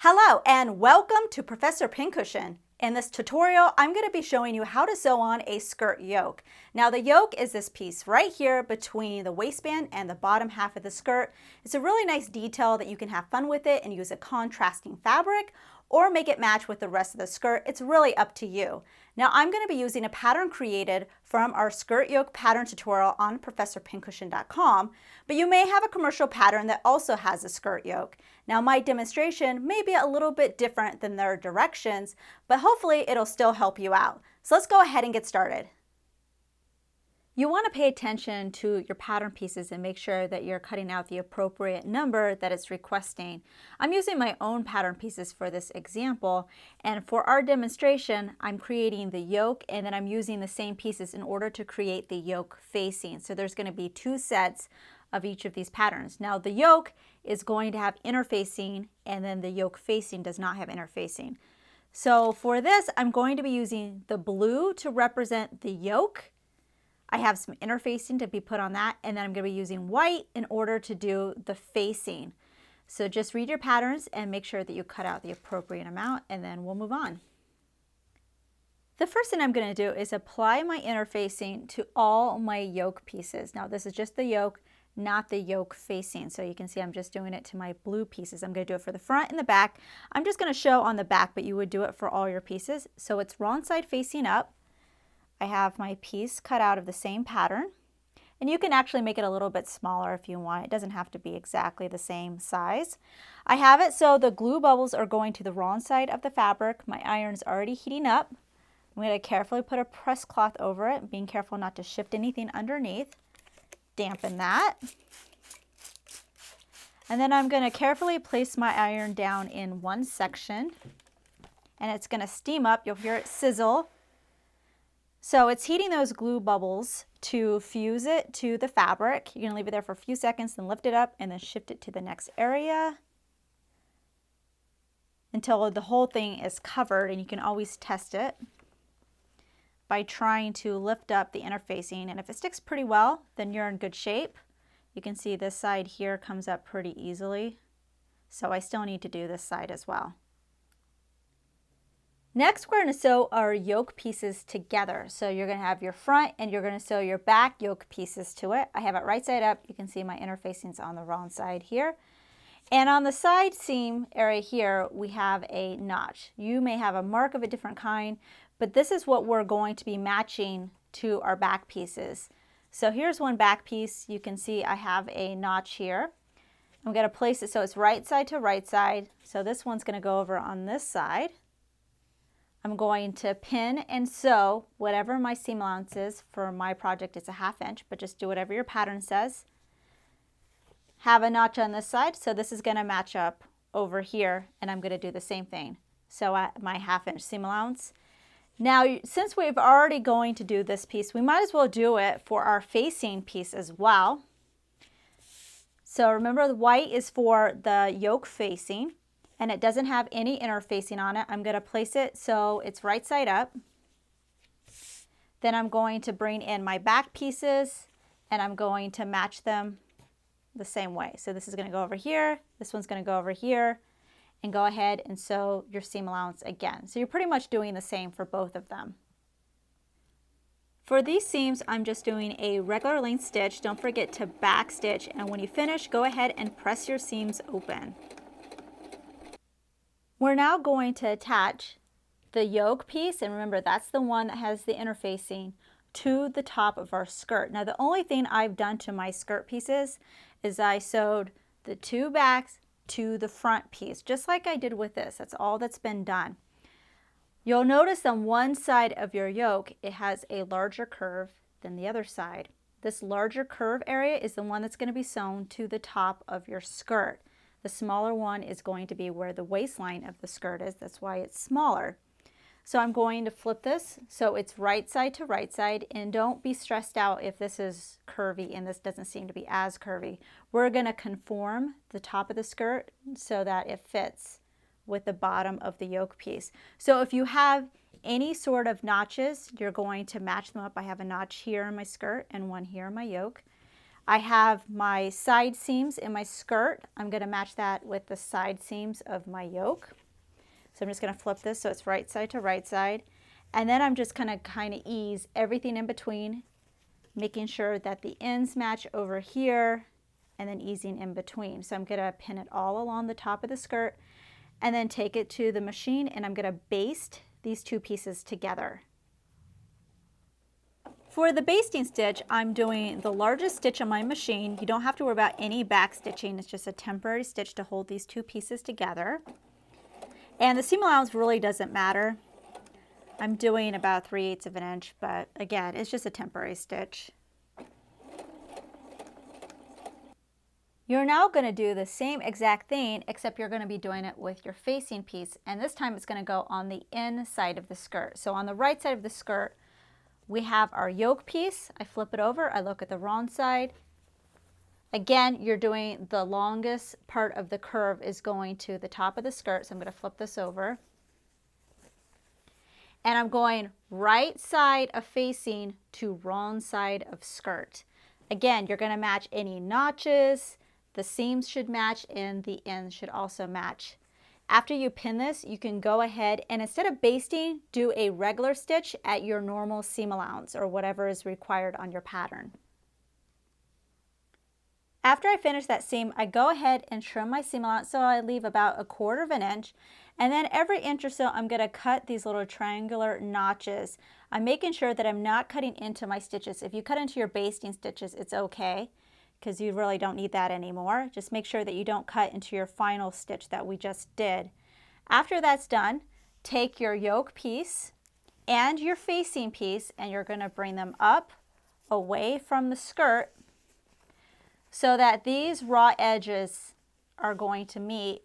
Hello and welcome to Professor Pincushion. In this tutorial, I'm going to be showing you how to sew on a skirt yoke. Now the yoke is this piece right here between the waistband and the bottom half of the skirt. It's a really nice detail that you can have fun with it and use a contrasting fabric or make it match with the rest of the skirt. It's really up to you. Now I'm going to be using a pattern created from our skirt yoke pattern tutorial on professorpincushion.com, but you may have a commercial pattern that also has a skirt yoke. Now my demonstration may be a little bit different than their directions, but hopefully it'll still help you out. So let's go ahead and get started. You want to pay attention to your pattern pieces and make sure that you're cutting out the appropriate number that it's requesting. I'm using my own pattern pieces for this example, and for our demonstration I'm creating the yoke and then I'm using the same pieces in order to create the yoke facing. So there's going to be two sets of each of these patterns. Now the yoke is going to have interfacing and then the yoke facing does not have interfacing. So for this I'm going to be using the blue to represent the yoke. I have some interfacing to be put on that, and then I'm going to be using white in order to do the facing. So just read your patterns and make sure that you cut out the appropriate amount, and then we'll move on. The first thing I'm going to do is apply my interfacing to all my yoke pieces. Now this is just the yoke, not the yoke facing. So you can see I'm just doing it to my blue pieces. I'm going to do it for the front and the back. I'm just going to show on the back, but you would do it for all your pieces. So it's wrong side facing up. I have my piece cut out of the same pattern, and you can actually make it a little bit smaller if you want. It doesn't have to be exactly the same size. I have it so the glue bubbles are going to the wrong side of the fabric. My iron's already heating up. I'm going to carefully put a press cloth over it, being careful not to shift anything underneath. Dampen that. And then I'm going to carefully place my iron down in one section, and it's going to steam up. You'll hear it sizzle. So it's heating those glue bubbles to fuse it to the fabric. You're going to leave it there for a few seconds, then lift it up and then shift it to the next area until the whole thing is covered, and you can always test it by trying to lift up the interfacing, and if it sticks pretty well then you're in good shape. You can see this side here comes up pretty easily, so I still need to do this side as well. Next, we're going to sew our yoke pieces together. So you're going to have your front and you're going to sew your back yoke pieces to it. I have it right side up. You can see my interfacing's on the wrong side here. And on the side seam area here, we have a notch. You may have a mark of a different kind, but this is what we're going to be matching to our back pieces. So here's one back piece. You can see I have a notch here. I'm going to place it so it's right side to right side. So this one's going to go over on this side. I'm going to pin and sew whatever my seam allowance is. For my project it's a 1/2 inch, but just do whatever your pattern says. Have a notch on this side, so this is going to match up over here, and I'm going to do the same thing. So at my 1/2 inch seam allowance. Now since we've already going to do this piece, we might as well do it for our facing piece as well. So remember, the white is for the yoke facing, and it doesn't have any interfacing on it. I'm going to place it so it's right side up. Then I'm going to bring in my back pieces and I'm going to match them the same way. So this is going to go over here, this one's going to go over here, and go ahead and sew your seam allowance again. So you're pretty much doing the same for both of them. For these seams, I'm just doing a regular length stitch. Don't forget to back stitch, and when you finish, go ahead and press your seams open. We're now going to attach the yoke piece, and remember that's the one that has the interfacing, to the top of our skirt. Now the only thing I've done to my skirt pieces is I sewed the two backs to the front piece, just like I did with this. That's all that's been done. You'll notice on one side of your yoke it has a larger curve than the other side. This larger curve area is the one that's going to be sewn to the top of your skirt. The smaller one is going to be where the waistline of the skirt is. That's why it's smaller. So I'm going to flip this so it's right side to right side, and don't be stressed out if this is curvy and this doesn't seem to be as curvy. We're going to conform the top of the skirt so that it fits with the bottom of the yoke piece. So if you have any sort of notches, you're going to match them up. I have a notch here in my skirt and one here in my yoke. I have my side seams in my skirt. I'm going to match that with the side seams of my yoke. So I'm just going to flip this so it's right side to right side. And then I'm just going to kind of ease everything in between, making sure that the ends match over here and then easing in between. So I'm going to pin it all along the top of the skirt and then take it to the machine, and I'm going to baste these two pieces together. For the basting stitch, I'm doing the largest stitch on my machine. You don't have to worry about any back stitching. It's just a temporary stitch to hold these two pieces together. And the seam allowance really doesn't matter. I'm doing about 3/8 of an inch, but again, it's just a temporary stitch. You're now going to do the same exact thing, except you're going to be doing it with your facing piece, and this time it's going to go on the inside of the skirt. So on the right side of the skirt, we have our yoke piece. I flip it over, I look at the wrong side. Again, you're doing the longest part of the curve is going to the top of the skirt, so I'm going to flip this over. And I'm going right side of facing to wrong side of skirt. Again, you're going to match any notches, the seams should match, and the ends should also match. After you pin this, you can go ahead and instead of basting, do a regular stitch at your normal seam allowance or whatever is required on your pattern. After I finish that seam, I go ahead and trim my seam allowance so I leave about 1/4 of an inch. And then every inch or so, I'm going to cut these little triangular notches. I'm making sure that I'm not cutting into my stitches. If you cut into your basting stitches, it's okay, because you really don't need that anymore. Just make sure that you don't cut into your final stitch that we just did. After that's done, take your yoke piece and your facing piece, and you're going to bring them up away from the skirt so that these raw edges are going to meet.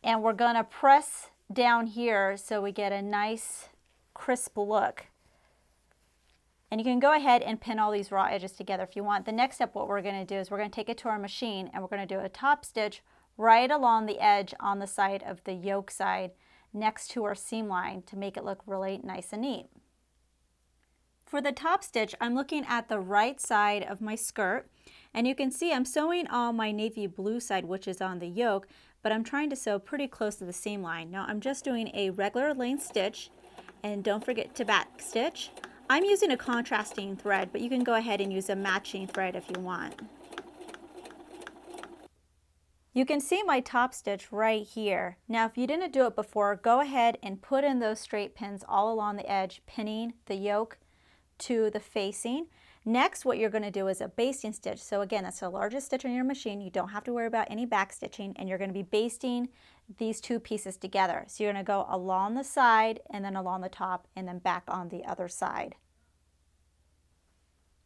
And we're going to press down here so we get a nice crisp look. And you can go ahead and pin all these raw edges together if you want. The next step, what we're going to do is we're going to take it to our machine and we're going to do a top stitch right along the edge on the side of the yoke side next to our seam line to make it look really nice and neat. For the top stitch, I'm looking at the right side of my skirt, and you can see I'm sewing on my navy blue side, which is on the yoke, but I'm trying to sew pretty close to the seam line. Now I'm just doing a regular length stitch, and don't forget to back stitch. I'm using a contrasting thread, but you can go ahead and use a matching thread if you want. You can see my top stitch right here. Now if you didn't do it before, go ahead and put in those straight pins all along the edge, pinning the yoke to the facing. Next, what you're going to do is a basting stitch. So again, that's the largest stitch on your machine. You don't have to worry about any back stitching, and you're going to be basting these two pieces together. So you're going to go along the side and then along the top and then back on the other side.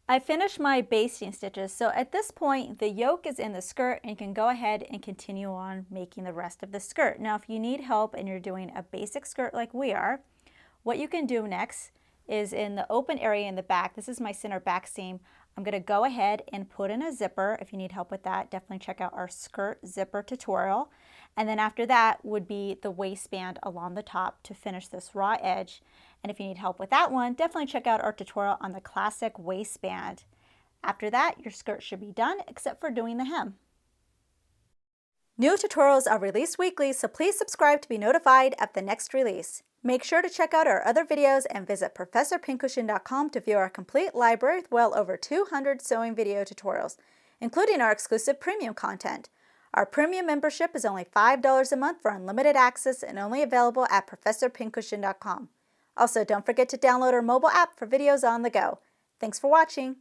I finished my basting stitches, so at this point the yoke is in the skirt and you can go ahead and continue on making the rest of the skirt. Now if you need help and you're doing a basic skirt like we are, what you can do next is in the open area in the back, this is my center back seam, I'm going to go ahead and put in a zipper. If you need help with that, definitely check out our skirt zipper tutorial. And then after that would be the waistband along the top to finish this raw edge. And if you need help with that one, definitely check out our tutorial on the classic waistband. After that, your skirt should be done except for doing the hem. New tutorials are released weekly, so please subscribe to be notified of the next release. Make sure to check out our other videos and visit ProfessorPincushion.com to view our complete library with well over 200 sewing video tutorials, including our exclusive premium content. Our premium membership is only $5 a month for unlimited access and only available at ProfessorPincushion.com. Also, don't forget to download our mobile app for videos on the go. Thanks for watching.